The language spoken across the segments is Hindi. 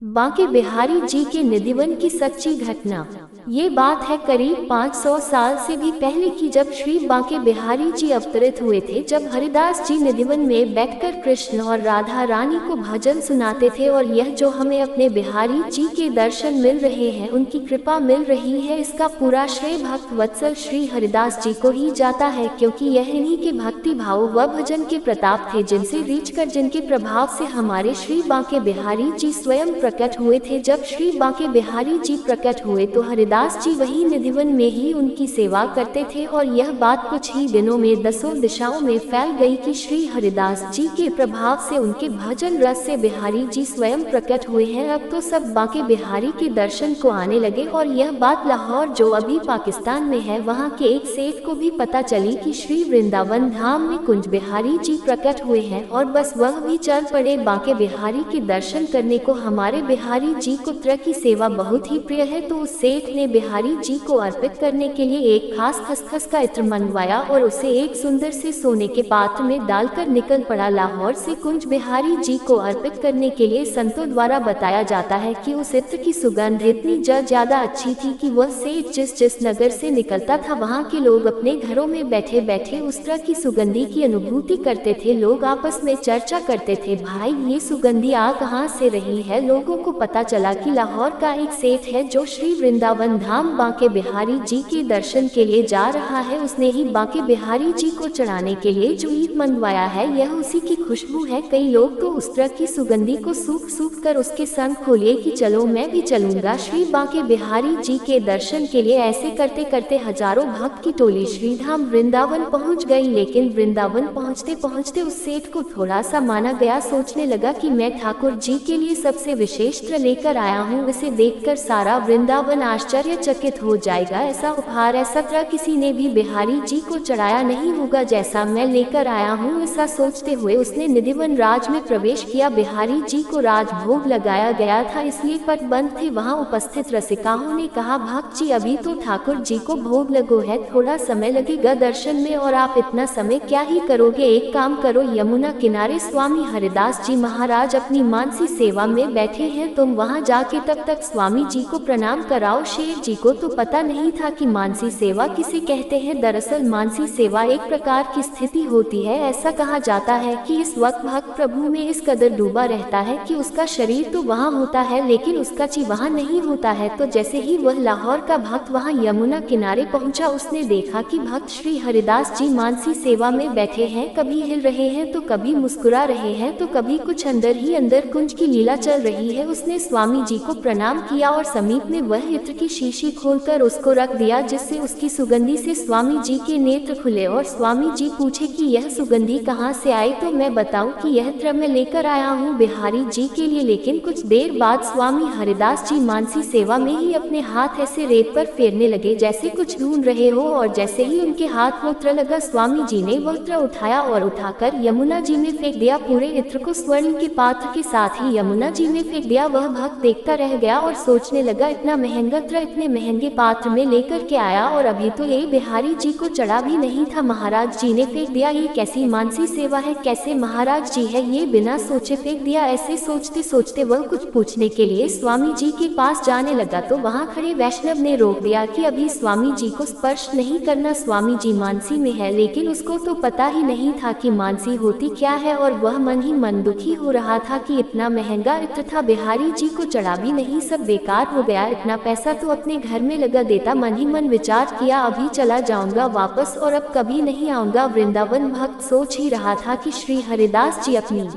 बांके बिहारी जी के निधिवन की सच्ची घटना। ये बात है करीब 500 साल से भी पहले की, जब श्री बांके बिहारी जी अवतरित हुए थे। जब हरिदास जी निधिवन में बैठकर कृष्ण और राधा रानी को भजन सुनाते थे। और यह जो हमें अपने बिहारी जी के दर्शन मिल रहे हैं, उनकी कृपा मिल रही है, इसका पूरा श्रेय भक्त वत्सल श्री हरिदास जी को ही जाता है, क्योंकि यह इन्हीं के भक्ति भाव व भजन के प्रताप थे, जिनसे रीझकर, जिनके प्रभाव से हमारे श्री बांके बिहारी जी स्वयं प्रकट हुए थे। जब श्री बांके बिहारी जी प्रकट हुए तो हरिदास जी वही निधिवन में ही उनकी सेवा करते थे। और यह बात कुछ ही दिनों में 10 दिशाओं में फैल गई कि श्री हरिदास जी के प्रभाव से, उनके भजन रस से बिहारी जी स्वयं प्रकट हुए हैं। अब तो सब बांके बिहारी के दर्शन को आने लगे। और यह बात लाहौर, जो अभी पाकिस्तान में है, वहाँ के एक सेठ को भी पता चली कि श्री वृंदावन धाम में कुंज बिहारी जी प्रकट हुए हैं। और बस वह भी चल पड़े बांके बिहारी के दर्शन करने को। हमारे बिहारी जी को त्र की सेवा बहुत ही प्रिय है, तो उस सेठ ने बिहारी जी को अर्पित करने के लिए एक खास खसखस का इत्र मंगवाया और उसे एक सुंदर से सोने के पात्र में डालकर निकल पड़ा लाहौर से कुंज बिहारी जी को अर्पित करने के लिए। संतों द्वारा बताया जाता है कि उस इत्र की सुगंध इतनी ज्यादा अच्छी थी कि वह सेठ जिस नगर से निकलता था, वहाँ के लोग अपने घरों में बैठे बैठे उस त्र की सुगंधी की अनुभूति करते थे। लोग आपस में चर्चा करते थे, भाई ये सुगंधी आ कहाँ से रही है। लोगों को पता चला कि लाहौर का एक सेठ है जो श्री वृंदावन धाम बांके बिहारी जी के दर्शन के लिए जा रहा है। उसने ही बांके बिहारी जी को चढ़ाने के लिए जो ईट मंगवाया है, यह उसी की खुशबू है। कई लोग तो उस तरह की सुगंधी को सूख कर उसके संग खोलिए कि चलो मैं भी चलूंगा श्री बांके बिहारी जी के दर्शन के लिए। ऐसे करते करते हजारों भक्त की टोली श्रीधाम वृंदावन पहुंच गई। लेकिन वृंदावन पहुंचते पहुंचते उस सेठ को थोड़ा सा माना गया। सोचने लगा कि मैं ठाकुर जी के लिए सबसे विशेष त्र लेकर आया हूँ, इसे देखकर सारा वृंदावन आश्चर्यचकित हो जाएगा। ऐसा उपहार, ऐसा त्र किसी ने भी बिहारी जी को चढ़ाया नहीं होगा जैसा मैं लेकर आया हूँ। ऐसा सोचते हुए उसने निधिवन राज में प्रवेश किया। बिहारी जी को राजभोग लगाया गया था, इसलिए पट बंद थे। वहाँ उपस्थित रसिकाओं ने कहा, भक्त जी अभी तो ठाकुर जी को भोग लगो है, थोड़ा समय लगेगा दर्शन में, और आप इतना समय क्या ही करोगे। एक काम करो, यमुना किनारे स्वामी हरिदास जी महाराज अपनी मानसी सेवा में बैठे हैं, तुम वहाँ जाके तब तक स्वामी जी को प्रणाम कराओ। शेर जी को तो पता नहीं था कि मानसी सेवा किसे कहते हैं। दरअसल मानसी सेवा एक प्रकार की स्थिति होती है। ऐसा कहा जाता है कि इस वक्त भक्त प्रभु में इस कदर डूबा रहता है कि उसका शरीर तो वहाँ होता है लेकिन उसका ची वहाँ नहीं होता है। तो जैसे ही वह लाहौर का भक्त वहाँ यमुना किनारे पहुँचा, उसने देखा कि भक्त श्री हरिदास जी मानसी सेवा में बैठे हैं, कभी हिल रहे हैं तो कभी मुस्कुरा रहे हैं, तो कभी कुछ अंदर ही अंदर कुंज की लीला चल रही है। उसने स्वामी जी को प्रणाम किया और समीप में वह इत्र की शीशी खोलकर उसको रख दिया, जिससे उसकी सुगंधी से स्वामी जी के नेत्र खुले। और स्वामी जी पूछे कि यह सुगंधी कहाँ से आई, तो मैं बताऊं कि यह त्र मैं लेकर आया हूँ बिहारी जी के लिए। लेकिन कुछ देर बाद स्वामी हरिदास जी मानसी सेवा में ही अपने हाथ ऐसे रेत पर फेरने लगे जैसे कुछ ढूंढ रहे हो, और जैसे ही उनके हाथ वो त्र लगा, स्वामी जी ने वह त्र उठाया और उठाकर यमुना जी में फेंक दिया। पूरे इत्र को स्वर्ण के पात्र के साथ ही यमुना जी में फेंक दिया। वह भक्त देखता रह गया और सोचने लगा, इतना महंगा त्र इतने महंगे पात्र में लेकर के आया और अभी तो ये बिहारी जी को चढ़ा भी नहीं था, महाराज जी ने फेंक दिया। ये कैसी मानसी सेवा है, कैसे महाराज जी है, ये बिना सोचे फेंक दिया। ऐसे सोचते सोचते वह कुछ पूछने के लिए स्वामी जी के पास जाने लगा, तो वहाँ खड़े वैष्णव ने रोक दिया कि अभी स्वामी जी को स्पर्श नहीं करना, स्वामी जी मानसी में है। लेकिन उसको तो पता ही नहीं था कि मानसी होती क्या है, और वह मन ही मन दुखी हो रहा था कि इतना महंगा इत्र था, बिहारी जी को चढ़ा भी नहीं, सब बेकार हो गया। इतना पैसा तो अपने घर में लगा देता। मन ही मन विचार किया, अभी चला जाऊंगा वापस और अब कभी नहीं आऊंगा वृंदावन। भक्त सोच ही रहा था कि श्री हरिदास जी अपनी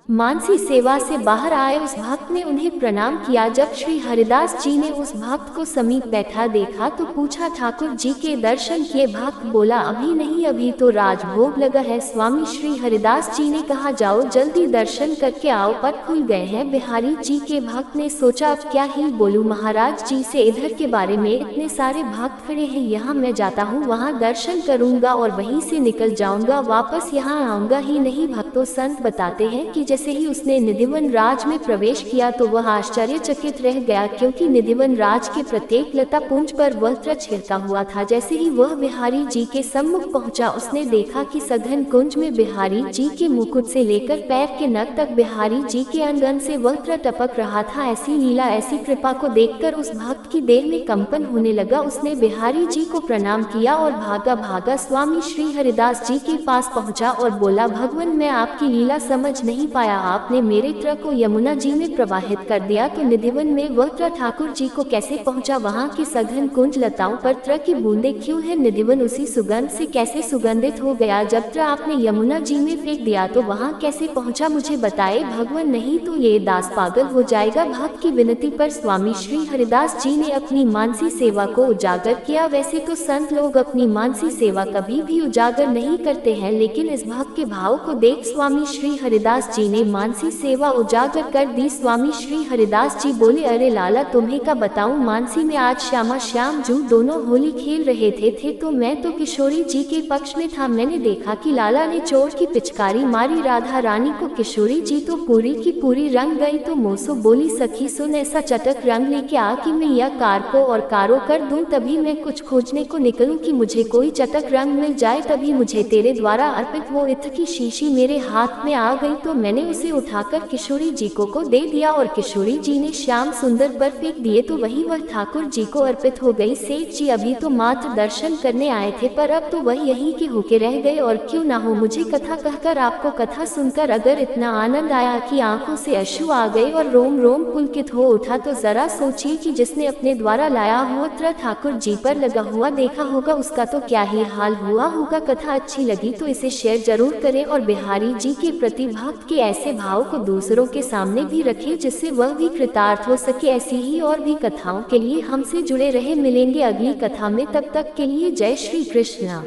मानसी सेवा से बाहर आए। उस भक्त ने उन्हें प्रणाम किया। जब श्री हरिदास जी ने उस भक्त को समीप बैठा देखा तो पूछा, ठाकुर जी के दर्शन किए। भक्त बोला, अभी नहीं, अभी तो राजभोग लगा है। स्वामी श्री हरिदास जी ने कहा, जाओ जल्दी दर्शन करके आओ, पट खुल गए हैं बिहारी जी के। भक्त ने सोचा, अब क्या ही बोलूं महाराज जी से, इधर के बारे में इतने सारे भक्त खड़े हैं, यहाँ मैं जाता हूँ, वहाँ दर्शन करूंगा और वहीं से निकल जाऊंगा, वापस यहाँ आऊंगा ही नहीं। भक्तों संत बताते हैं कि जैसे ही उसने निधिवन राज में प्रवेश किया तो वह आश्चर्यचकित रह गया, क्योंकि निधिवन राज के प्रत्येक लता पुंज पर वह त्र छिड़का हुआ था। जैसे ही वह बिहारी जी के सम्मुख पहुंचा, उसने देखा कि सघन कुंज में बिहारी जी के मुकुट से लेकर पैर के नख तक बिहारी जी के अंगन से वह त्र टपक रहा था। ऐसी लीला, ऐसी कृपा को देखकर उस भक्त की देह में कंपन होने लगा। उसने बिहारी जी को प्रणाम किया और भागा भागा स्वामी श्री हरिदास जी के पास पहुंचा और बोला, भगवान, मैं आपकी लीला समझ नहीं पाया, आपने मेरे त्र को यमुना जी में प्रवाहित कर दिया, तो निधिवन में वह त्र ठाकुर जी को कैसे पहुंचा? वहां की सघन कुंज लताओं पर त्र की बूंदें क्यों है? निधिवन उसी सुगंध से कैसे सुगंधित हो गया? जब त्र आपने यमुना जी में फेंक दिया तो वहां कैसे पहुंचा? मुझे बताए भगवान, नहीं तो ये दास पागल हो जाएगा। भक्त की विनती पर स्वामी श्री हरिदास जी ने अपनी मानसी सेवा को उजागर किया। वैसे तो संत लोग अपनी मानसी सेवा कभी भी उजागर नहीं करते हैं, लेकिन इस भक्त के भाव को देख स्वामी श्री हरिदास जी ने मानसी सेवा उजागर कर दी। स्वामी श्री हरिदास जी बोले, अरे लाला, तुम्हें क्या बताऊं, मानसी में आज श्यामा श्याम जू दोनों होली खेल रहे थे तो मैं तो किशोरी जी के पक्ष में था। मैंने देखा कि लाला ने चोर की पिचकारी मारी राधा रानी को, किशोरी जी तो पूरी की पूरी रंग गई। तो मोसो बोली, सखी सुन, ऐसा चटक रंग लेके आ कि मैं यह कार को और कारो कर दूं। तभी मैं कुछ खोजने को निकलूं कि मुझे कोई चटक रंग मिल जाए, तभी मुझे तेरे द्वारा अर्पित वो इत्र की शीशी मेरे हाथ में आ गई। तो मैंने उसे उठाकर किशोरी जी को दे दिया और किशोरी जी ने श्याम सुंदर पर फेंक दिए, तो वही वह ठाकुर जी को अर्पित हो गई। सेठ जी अभी तो मात्र दर्शन करने आए थे, पर अब तो वह यहीं के होके रह गए। और क्यों ना हो, मुझे कथा कहकर, आपको कथा सुनकर अगर इतना आनंद आया कि आंखों से अश्रु आ गए और रोम रोम पुलकित हो उठा, तो जरा सोचिए कि जिसने अपने द्वारा लाया हुआ त्र ठाकुर जी पर लगा हुआ देखा होगा, उसका तो क्या ही हाल हुआ होगा। कथा अच्छी लगी तो इसे शेयर जरूर करें और बिहारी जी के प्रति भक्त के ऐसे भाव को दूसरों के सामने भी रखें, जिससे वह भी कृतार्थ हो सके। ऐसी ही और भी कथाओं के लिए हमसे जुड़े रहे। मिलेंगे अगली कथा में, तब तक के लिए जय श्री कृष्ण।